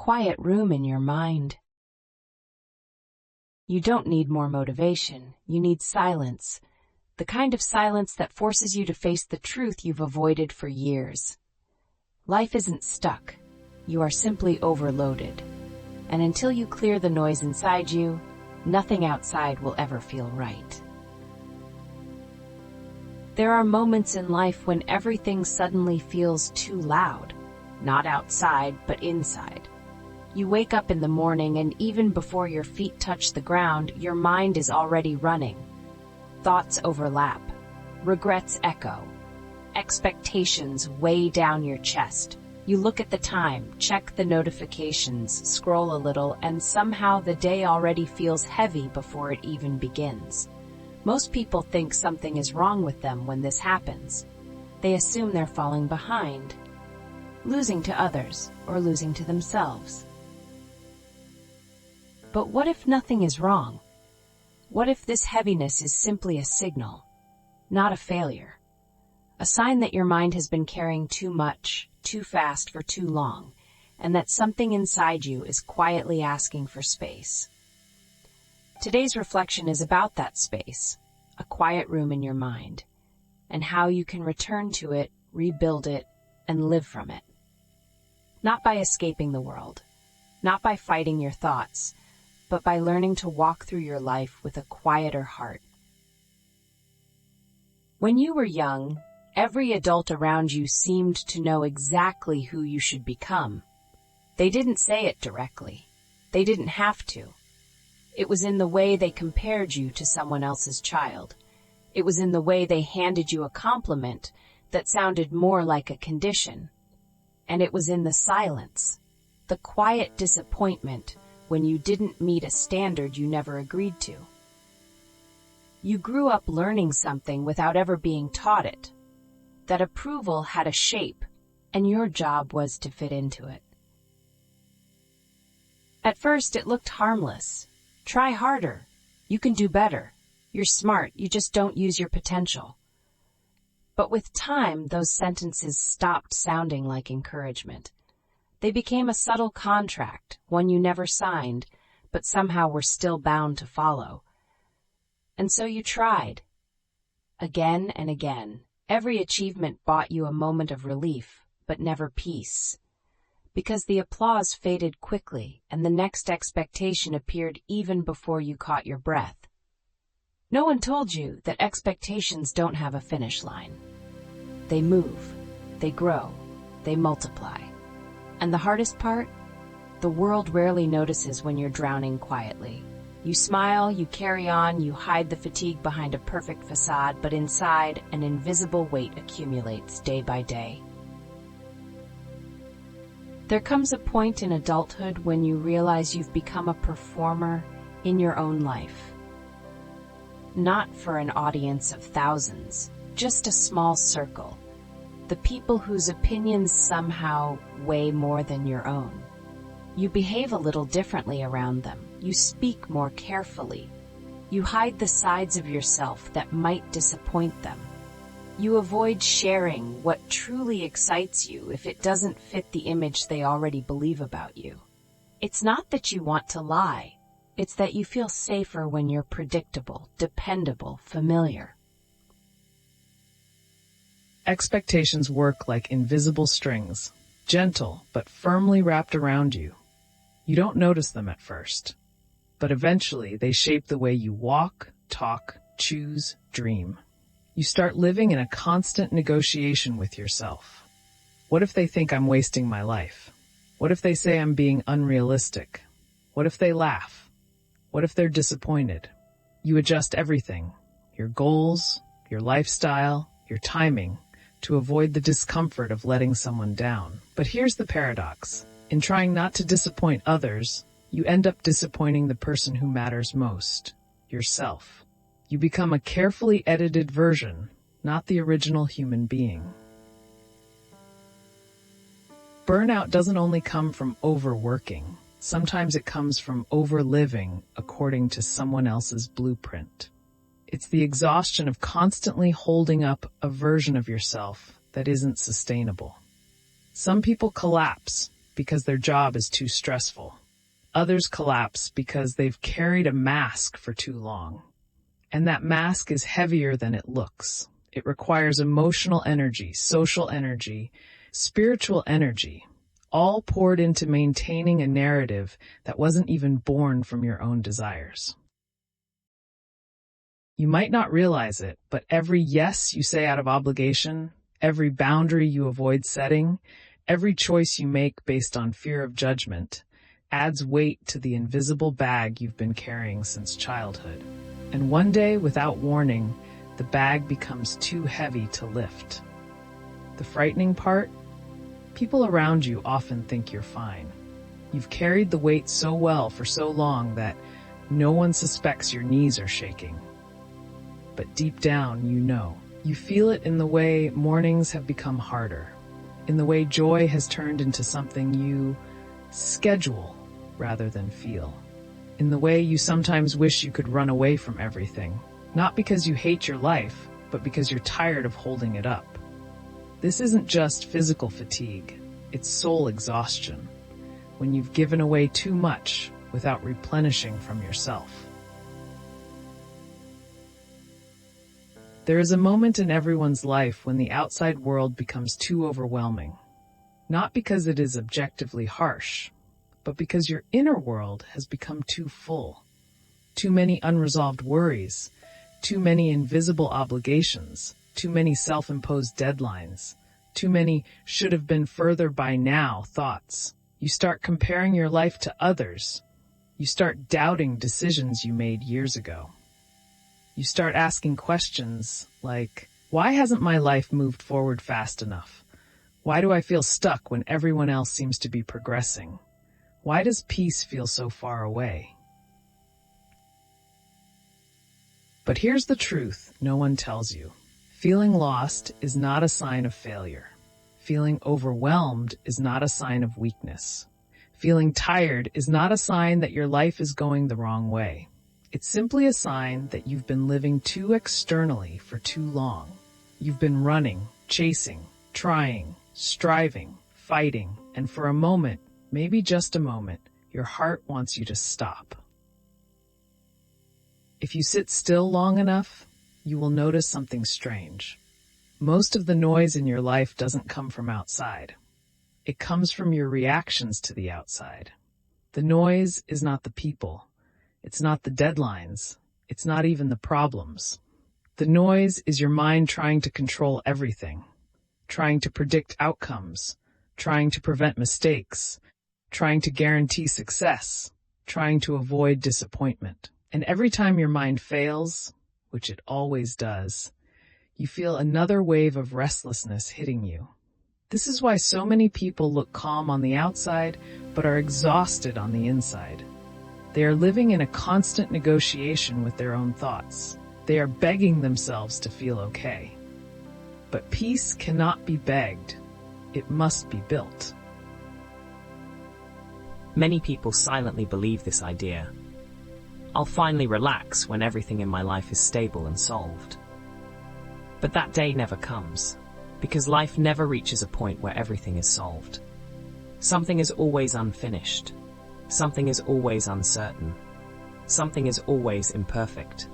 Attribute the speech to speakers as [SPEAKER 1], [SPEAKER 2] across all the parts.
[SPEAKER 1] quiet room in your mind. You don't need more motivation, you need silence, the kind of silence that forces you to face the truth you've avoided for years. Life isn't stuck, you are simply overloaded. And until you clear the noise inside you, nothing outside will ever feel right. There are moments in life when everything suddenly feels too loud, not outside, but inside. You wake up in the morning and even before your feet touch the ground, your mind is already running. Thoughts overlap, regrets echo, expectations weigh down your chest. You look at the time, check the notifications, scroll a little, and somehow the day already feels heavy before it even begins. Most people think something is wrong with them when this happens. They assume they're falling behind, losing to others, or losing to themselves. But what if nothing is wrong? What if this heaviness is simply a signal, not a failure? A sign that your mind has been carrying too much, too fast for too long, and that something inside you is quietly asking for space. Today's reflection is about that space, a quiet room in your mind, and how you can return to it, rebuild it, and live from it. Not by escaping the world, not by fighting your thoughts, but by learning to walk through your life with a quieter heart. When you were young, every adult around you seemed to know exactly who you should become. They didn't say it directly. They didn't have to. It was in the way they compared you to someone else's child. It was in the way they handed you a compliment that sounded more like a condition. And it was in the silence, the quiet disappointment when you didn't meet a standard you never agreed to. You grew up learning something without ever being taught it, that approval had a shape, and your job was to fit into it. At first, it looked harmless. Try harder. You can do better. You're smart, you just don't use your potential. But with time, those sentences stopped sounding like encouragement. They became a subtle contract, one you never signed, but somehow were still bound to follow. And so you tried. Again and again. Every achievement bought you a moment of relief, but never peace. Because the applause faded quickly, and the next expectation appeared even before you caught your breath. No one told you that expectations don't have a finish line. They move, they grow, they multiply. And the hardest part? The world rarely notices when you're drowning quietly. You smile, you carry on, you hide the fatigue behind a perfect facade, but inside, an invisible weight accumulates day by day. There comes a point in adulthood when you realize you've become a performer in your own life. Not for an audience of thousands, just a small circle. The people whose opinions somehow weigh more than your own. You behave a little differently around them. You speak more carefully. You hide the sides of yourself that might disappoint them. You avoid sharing what truly excites you if it doesn't fit the image they already believe about you. It's not that you want to lie. It's that you feel safer when you're predictable, dependable, familiar.
[SPEAKER 2] Expectations work like invisible strings, gentle but firmly wrapped around you. You don't notice them at first, but eventually they shape the way you walk, talk, choose, dream. You start living in a constant negotiation with yourself. What if they think I'm wasting my life? What if they say I'm being unrealistic? What if they laugh? What if they're disappointed? You adjust everything, your goals, your lifestyle, your timing, to avoid the discomfort of letting someone down. But here's the paradox. In trying not to disappoint others, you end up disappointing the person who matters most, yourself. You become a carefully edited version, not the original human being. Burnout doesn't only come from overworking. Sometimes it comes from overliving according to someone else's blueprint. It's the exhaustion of constantly holding up a version of yourself that isn't sustainable. Some people collapse, because their job is too stressful. Others collapse because they've carried a mask for too long. And that mask is heavier than it looks. It requires emotional energy, social energy, spiritual energy, all poured into maintaining a narrative that wasn't even born from your own desires. You might not realize it, but every yes you say out of obligation, every boundary you avoid setting, every choice you make based on fear of judgment, adds weight to the invisible bag you've been carrying since childhood. And one day, without warning, the bag becomes too heavy to lift. The frightening part? People around you often think you're fine. You've carried the weight so well for so long that no one suspects your knees are shaking. But deep down, you know. You feel it in the way mornings have become harder, in the way joy has turned into something you schedule rather than feel, in the way you sometimes wish you could run away from everything, not because you hate your life, but because you're tired of holding it up. This isn't just physical fatigue, it's soul exhaustion, when you've given away too much without replenishing from yourself. There is a moment in everyone's life when the outside world becomes too overwhelming, not because it is objectively harsh, but because your inner world has become too full. Too many unresolved worries, too many invisible obligations, too many self-imposed deadlines, too many should have been further by now thoughts. You start comparing your life to others. You start doubting decisions you made years ago. You start asking questions like, why hasn't my life moved forward fast enough? Why do I feel stuck when everyone else seems to be progressing? Why does peace feel so far away? But here's the truth no one tells you. Feeling lost is not a sign of failure. Feeling overwhelmed is not a sign of weakness. Feeling tired is not a sign that your life is going the wrong way. It's simply a sign that you've been living too externally for too long. You've been running, chasing, trying, striving, fighting, and for a moment, maybe just a moment, your heart wants you to stop. If you sit still long enough, you will notice something strange. Most of the noise in your life doesn't come from outside. It comes from your reactions to the outside. The noise is not the people. It's not the deadlines. It's not even the problems. The noise is your mind trying to control everything, trying to predict outcomes, trying to prevent mistakes, trying to guarantee success, trying to avoid disappointment. And every time your mind fails, which it always does, you feel another wave of restlessness hitting you. This is why so many people look calm on the outside, but are exhausted on the inside. They are living in a constant negotiation with their own thoughts. They are begging themselves to feel okay. But peace cannot be begged. It must be built.
[SPEAKER 3] Many people silently believe this idea. I'll finally relax when everything in my life is stable and solved. But that day never comes, because life never reaches a point where everything is solved. Something is always unfinished. Something is always uncertain. Something is always imperfect.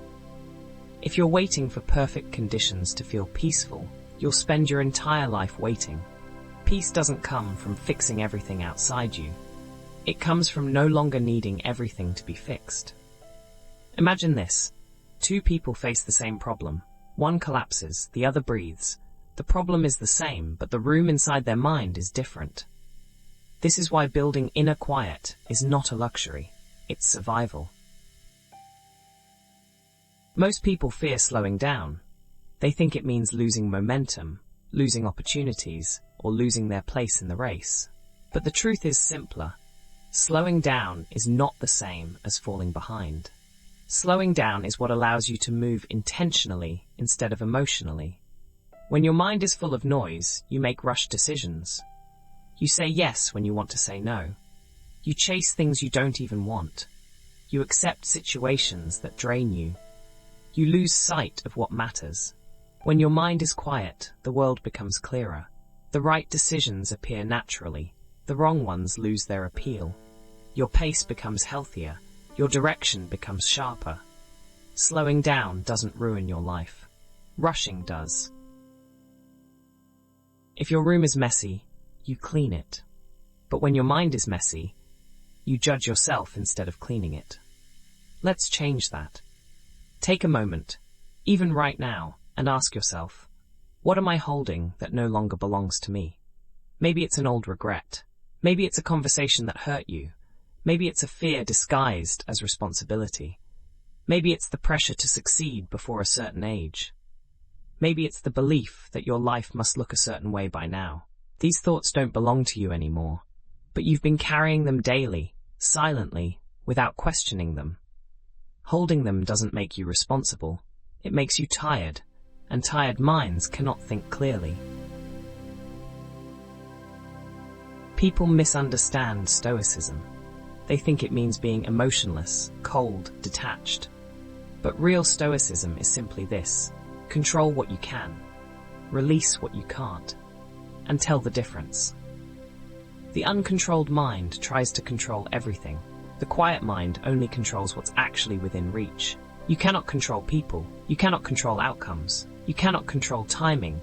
[SPEAKER 3] If you're waiting for perfect conditions to feel peaceful, you'll spend your entire life waiting. Peace doesn't come from fixing everything outside you. It comes from no longer needing everything to be fixed. Imagine this. Two people face the same problem. One collapses, the other breathes. The problem is the same, but the room inside their mind is different. This is why building inner quiet is not a luxury, it's survival. Most people fear slowing down. They think it means losing momentum, losing opportunities, or losing their place in the race. But the truth is simpler. Slowing down is not the same as falling behind. Slowing down is what allows you to move intentionally instead of emotionally. When your mind is full of noise, you make rushed decisions. You say yes when you want to say no. You chase things you don't even want. You accept situations that drain you. You lose sight of what matters. When your mind is quiet, the world becomes clearer. The right decisions appear naturally. the wrong ones lose their appeal. Your pace becomes healthier, your direction becomes sharper. Slowing down doesn't ruin your life. Rushing does. If your room is messy, you clean it. But when your mind is messy, you judge yourself instead of cleaning it. Let's change that. Take a moment, even right now, and ask yourself, what am I holding that no longer belongs to me? Maybe it's an old regret. Maybe it's a conversation that hurt you. Maybe it's a fear disguised as responsibility. Maybe it's the pressure to succeed before a certain age. Maybe it's the belief that your life must look a certain way by now. These thoughts don't belong to you anymore, but you've been carrying them daily, silently, without questioning them. Holding them doesn't make you responsible. It makes you tired, and tired minds cannot think clearly. People misunderstand stoicism. They think it means being emotionless, cold, detached. But real stoicism is simply this: control what you can, release what you can't, and tell the difference. The uncontrolled mind tries to control everything. The quiet mind only controls what's actually within reach. You cannot control people. You cannot control outcomes. You cannot control timing.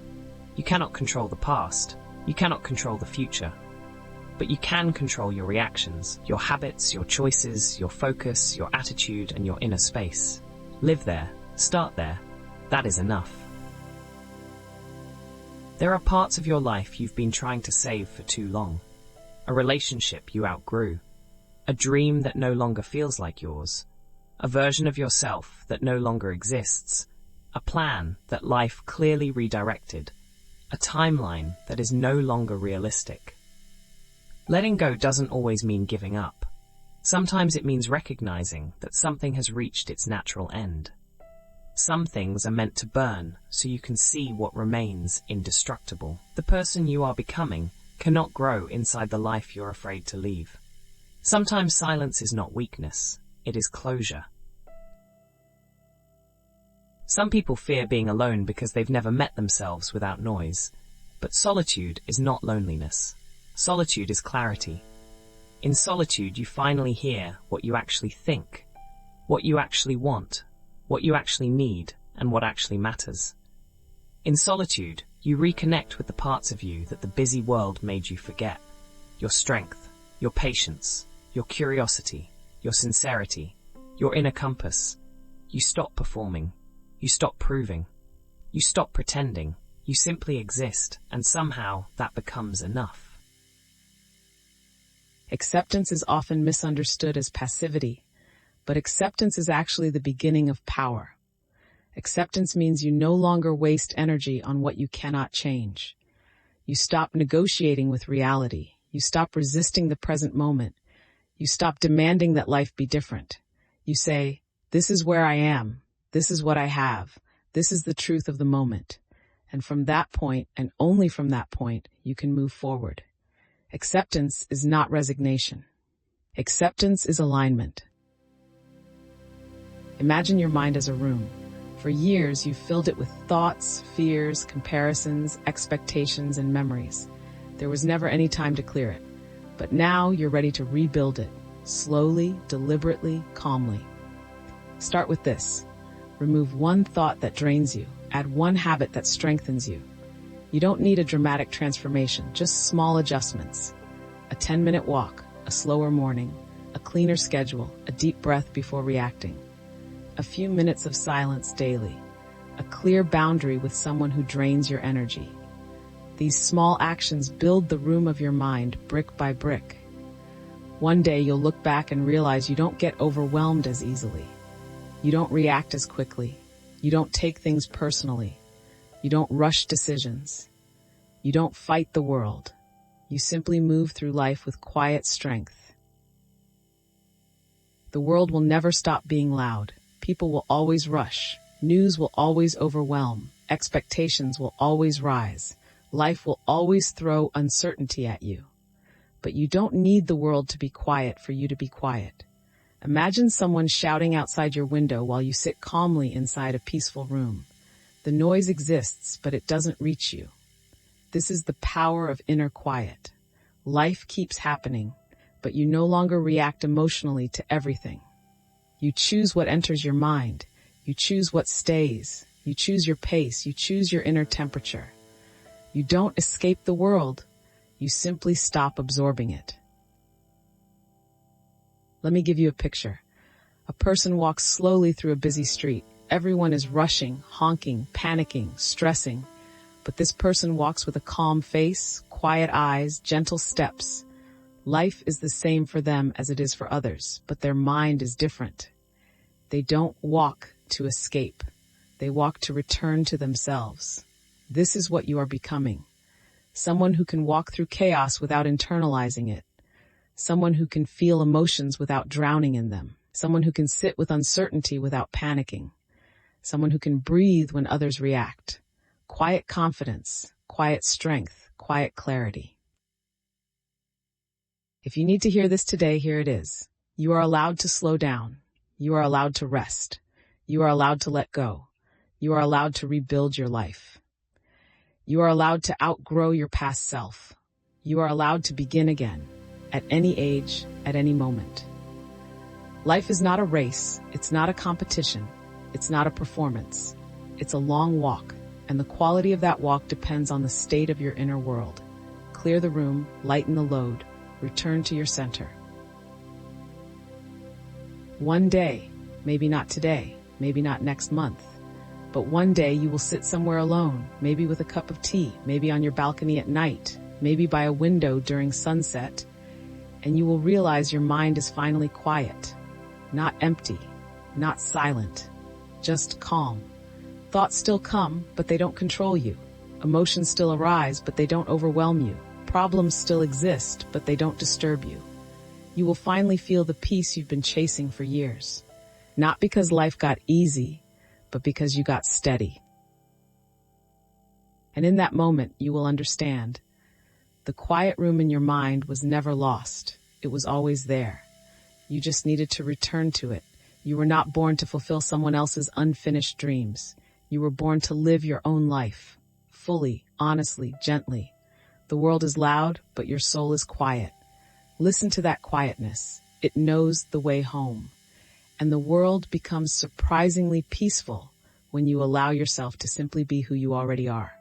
[SPEAKER 3] You cannot control the past. You cannot control the future. But you can control your reactions, your habits, your choices, your focus, your attitude, and your inner space. Live there. Start there. That is enough. There are parts of your life you've been trying to save for too long. A relationship you outgrew. A dream that no longer feels like yours. A version of yourself that no longer exists. A plan that life clearly redirected. A timeline that is no longer realistic. Letting go doesn't always mean giving up. Sometimes it means recognizing that something has reached its natural end. Some things are meant to burn so you can see what remains indestructible. The person you are becoming cannot grow inside the life you're afraid to leave. Sometimes silence is not weakness, it is closure. Some people fear being alone because they've never met themselves without noise. But solitude is not loneliness. Solitude is clarity. In solitude, you finally hear what you actually think, what you actually want, what you actually need, and what actually matters. In solitude, you reconnect with the parts of you that the busy world made you forget. Your strength, your patience, your curiosity, your sincerity, your inner compass. You stop performing. You stop proving. You stop pretending. You simply exist, and somehow that becomes enough.
[SPEAKER 2] Acceptance is often misunderstood as passivity, but acceptance is actually the beginning of power. Acceptance means you no longer waste energy on what you cannot change. You stop negotiating with reality. You stop resisting the present moment. You stop demanding that life be different. You say, "This is where I am. This is what I have. This is the truth of the moment." And from that point, and only from that point, you can move forward. Acceptance is not resignation. Acceptance is alignment. Imagine your mind as a room. For years, you've filled it with thoughts, fears, comparisons, expectations, and memories. There was never any time to clear it. But now you're ready to rebuild it, slowly, deliberately, calmly. Start with this. Remove one thought that drains you. Add one habit that strengthens you. You don't need a dramatic transformation, just small adjustments. A 10-minute walk, a slower morning, a cleaner schedule, a deep breath before reacting. A few minutes of silence daily. A clear boundary with someone who drains your energy. These small actions build the room of your mind brick by brick. One day you'll look back and realize you don't get overwhelmed as easily. You don't react as quickly. You don't take things personally. You don't rush decisions. You don't fight the world. You simply move through life with quiet strength. The world will never stop being loud. People will always rush. News will always overwhelm. Expectations will always rise. Life will always throw uncertainty at you. But you don't need the world to be quiet for you to be quiet. Imagine someone shouting outside your window while you sit calmly inside a peaceful room. The noise exists, but it doesn't reach you. This is the power of inner quiet. Life keeps happening, but you no longer react emotionally to everything. You choose what enters your mind. You choose what stays. You choose your pace. You choose your inner temperature. You don't escape the world. You simply stop absorbing it. Let me give you a picture. A person walks slowly through a busy street. Everyone is rushing, honking, panicking, stressing. But this person walks with a calm face, quiet eyes, gentle steps. Life is the same for them as it is for others, but their mind is different. They don't walk to escape. They walk to return to themselves. This is what you are becoming. Someone who can walk through chaos without internalizing it. Someone who can feel emotions without drowning in them. Someone who can sit with uncertainty without panicking. Someone who can breathe when others react. Quiet confidence, quiet strength, quiet clarity. If you need to hear this today, here it is. You are allowed to slow down. You are allowed to rest. You are allowed to let go. You are allowed to rebuild your life. You are allowed to outgrow your past self. You are allowed to begin again, at any age, at any moment. Life is not a race. It's not a competition. It's not a performance. It's a long walk, and the quality of that walk depends on the state of your inner world. Clear the room, lighten the load, return to your center. One day, maybe not today, maybe not next month, but one day you will sit somewhere alone, maybe with a cup of tea, maybe on your balcony at night, maybe by a window during sunset, and you will realize your mind is finally quiet, not empty, not silent, just calm. Thoughts still come, but they don't control you. Emotions still arise, but they don't overwhelm you. Problems still exist, but they don't disturb you. You will finally feel the peace you've been chasing for years. Not because life got easy, but because you got steady. And in that moment, you will understand. The quiet room in your mind was never lost. It was always there. You just needed to return to it. You were not born to fulfill someone else's unfinished dreams. You were born to live your own life, fully, honestly, gently. The world is loud, but your soul is quiet. Listen to that quietness. It knows the way home. And the world becomes surprisingly peaceful when you allow yourself to simply be who you already are.